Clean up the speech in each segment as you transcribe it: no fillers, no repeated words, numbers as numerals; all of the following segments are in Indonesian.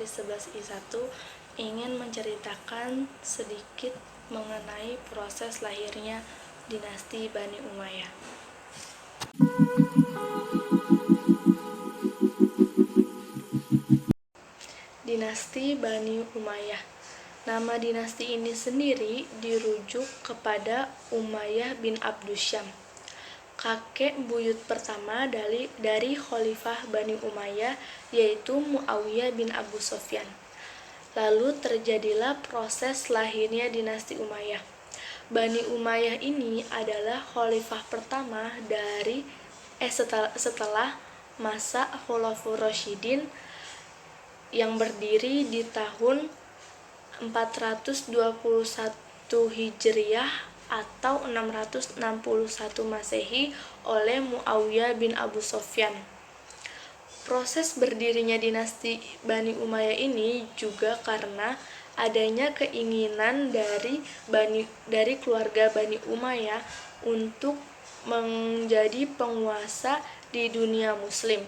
11I1 ingin menceritakan sedikit mengenai proses lahirnya dinasti Bani Umayyah. Dinasti Bani Umayyah. Nama dinasti ini sendiri dirujuk kepada Umayyah bin Abdusyam, kakek buyut pertama dari Khalifah Bani Umayyah, yaitu Muawiyah bin Abu Sufyan. Lalu terjadilah proses lahirnya dinasti Umayyah. Bani Umayyah ini adalah khalifah pertama setelah masa Khulafaur Rasyidin yang berdiri di tahun 421 Hijriah atau 661 Masehi oleh Muawiyah bin Abu Sufyan. Proses berdirinya dinasti Bani Umayyah ini juga karena adanya keinginan dari keluarga Bani Umayyah untuk menjadi penguasa di dunia muslim.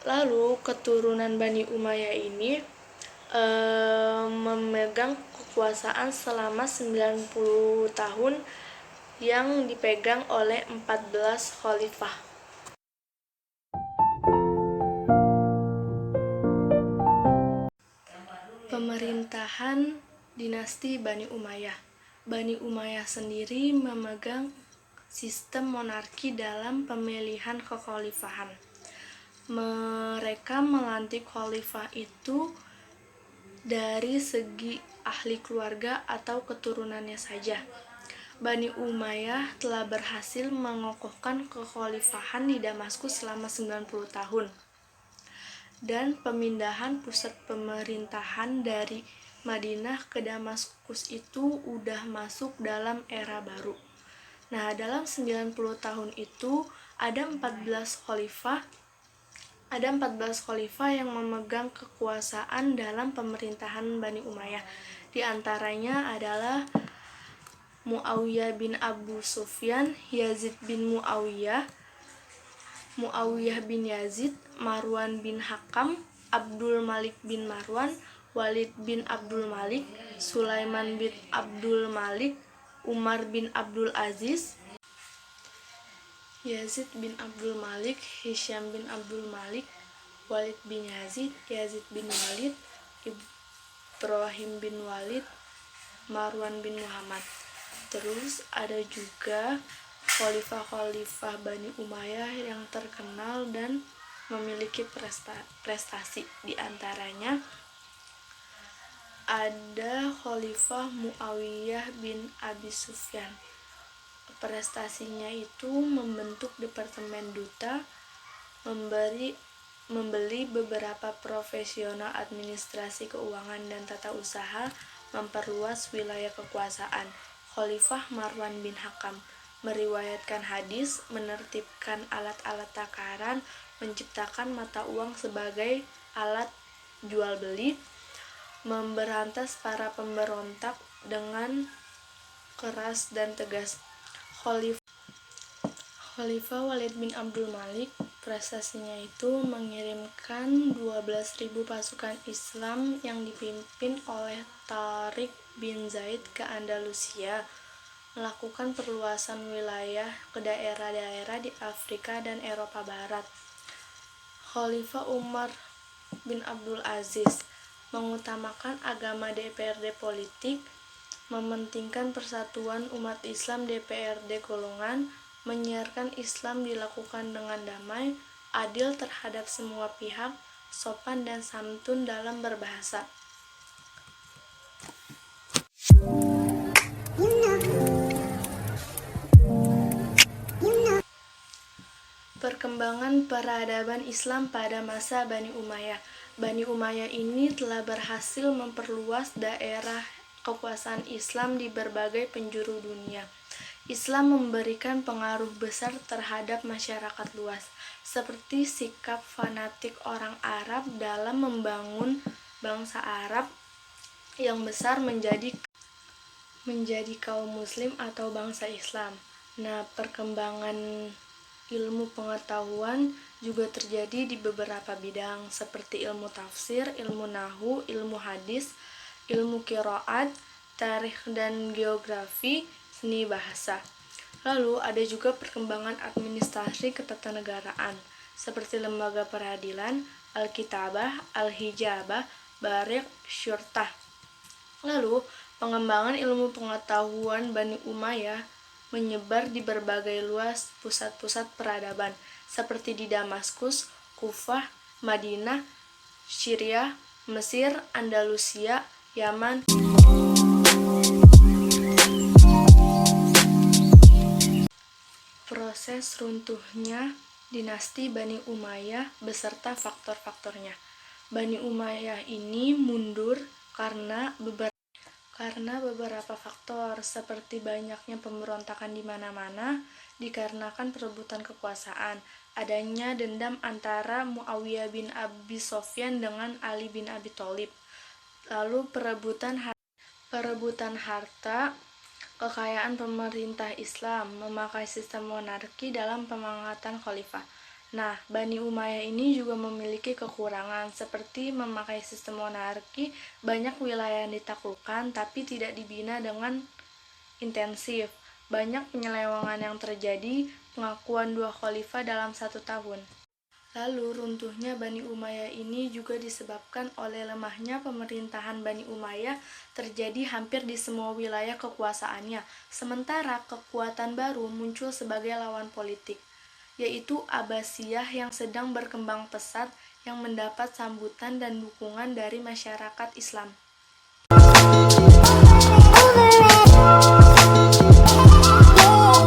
Lalu keturunan Bani Umayyah ini memegang kekuasaan selama 90 tahun yang dipegang oleh 14 khalifah. Pemerintahan dinasti Bani Umayyah. Bani Umayyah sendiri memegang sistem monarki dalam pemilihan kekhalifahan. Mereka melantik khalifah itu dari segi ahli keluarga atau keturunannya saja. Bani Umayyah telah berhasil mengokohkan kekhalifahan di Damaskus selama 90 tahun. Dan pemindahan pusat pemerintahan dari Madinah ke Damaskus itu udah masuk dalam era baru. Nah, dalam 90 tahun itu ada 14 khalifah yang memegang kekuasaan dalam pemerintahan Bani Umayyah. Di antaranya adalah Muawiyah bin Abu Sufyan, Yazid bin Muawiyah, Muawiyah bin Yazid, Marwan bin Hakam, Abdul Malik bin Marwan, Walid bin Abdul Malik, Sulaiman bin Abdul Malik, Umar bin Abdul Aziz, Yazid bin Abdul Malik, Hisham bin Abdul Malik, Walid bin Yazid, Yazid bin Walid, Ibrahim bin Walid, Marwan bin Muhammad. Terus ada juga khalifah-khalifah Bani Umayyah yang terkenal dan memiliki prestasi. Di antaranya ada Khalifah Muawiyah bin Abi Sufyan. Prestasinya itu membentuk departemen duta, membeli beberapa profesional administrasi keuangan dan tata usaha, memperluas wilayah kekuasaan. Khalifah Marwan bin Hakam meriwayatkan hadis, menertibkan alat-alat takaran, menciptakan mata uang sebagai alat jual beli, memberantas para pemberontak dengan keras dan tegas. Khalifah Walid bin Abdul Malik, prestasinya itu mengirimkan 12.000 pasukan Islam yang dipimpin oleh Tariq bin Zaid ke Andalusia, melakukan perluasan wilayah ke daerah-daerah di Afrika dan Eropa Barat. Khalifah Umar bin Abdul Aziz mengutamakan agama DPRD politik, mementingkan persatuan umat Islam DPRD golongan, menyiarkan Islam dilakukan dengan damai, adil terhadap semua pihak, sopan dan santun dalam berbahasa. Perkembangan peradaban Islam pada masa Bani Umayyah. Bani Umayyah ini telah berhasil memperluas daerah kekuasaan Islam di berbagai penjuru dunia. Islam memberikan pengaruh besar terhadap masyarakat luas, seperti sikap fanatik orang Arab dalam membangun bangsa Arab yang besar menjadi kaum muslim atau bangsa Islam. Nah, perkembangan Ilmu pengetahuan juga terjadi di beberapa bidang seperti ilmu tafsir, ilmu nahwu, ilmu hadis, ilmu qiraat, tarikh dan geografi, seni bahasa. Lalu ada juga perkembangan administrasi ketatanegaraan seperti lembaga peradilan, al-kitabah, al-hijabah, barik, syurtah. Lalu, pengembangan ilmu pengetahuan Bani Umayyah menyebar di berbagai luas pusat-pusat peradaban, seperti di Damaskus, Kufah, Madinah, Syria, Mesir, Andalusia, Yaman. Proses runtuhnya dinasti Bani Umayyah beserta faktor-faktornya. Bani Umayyah ini mundur karena beberapa faktor seperti banyaknya pemberontakan di mana-mana dikarenakan perebutan kekuasaan, adanya dendam antara Muawiyah bin Abi Sofyan dengan Ali bin Abi Thalib, lalu perebutan harta, kekayaan pemerintah Islam, memakai sistem monarki dalam pemangkatan khalifah. Nah, Bani Umayyah ini juga memiliki kekurangan seperti memakai sistem monarki, banyak wilayah yang ditaklukkan tapi tidak dibina dengan intensif. Banyak penyelewengan yang terjadi, pengakuan 2 khalifah dalam 1 tahun. Lalu runtuhnya Bani Umayyah ini juga disebabkan oleh lemahnya pemerintahan Bani Umayyah terjadi hampir di semua wilayah kekuasaannya, sementara kekuatan baru muncul sebagai lawan politik, yaitu Abbasiyah yang sedang berkembang pesat yang mendapat sambutan dan dukungan dari masyarakat Islam.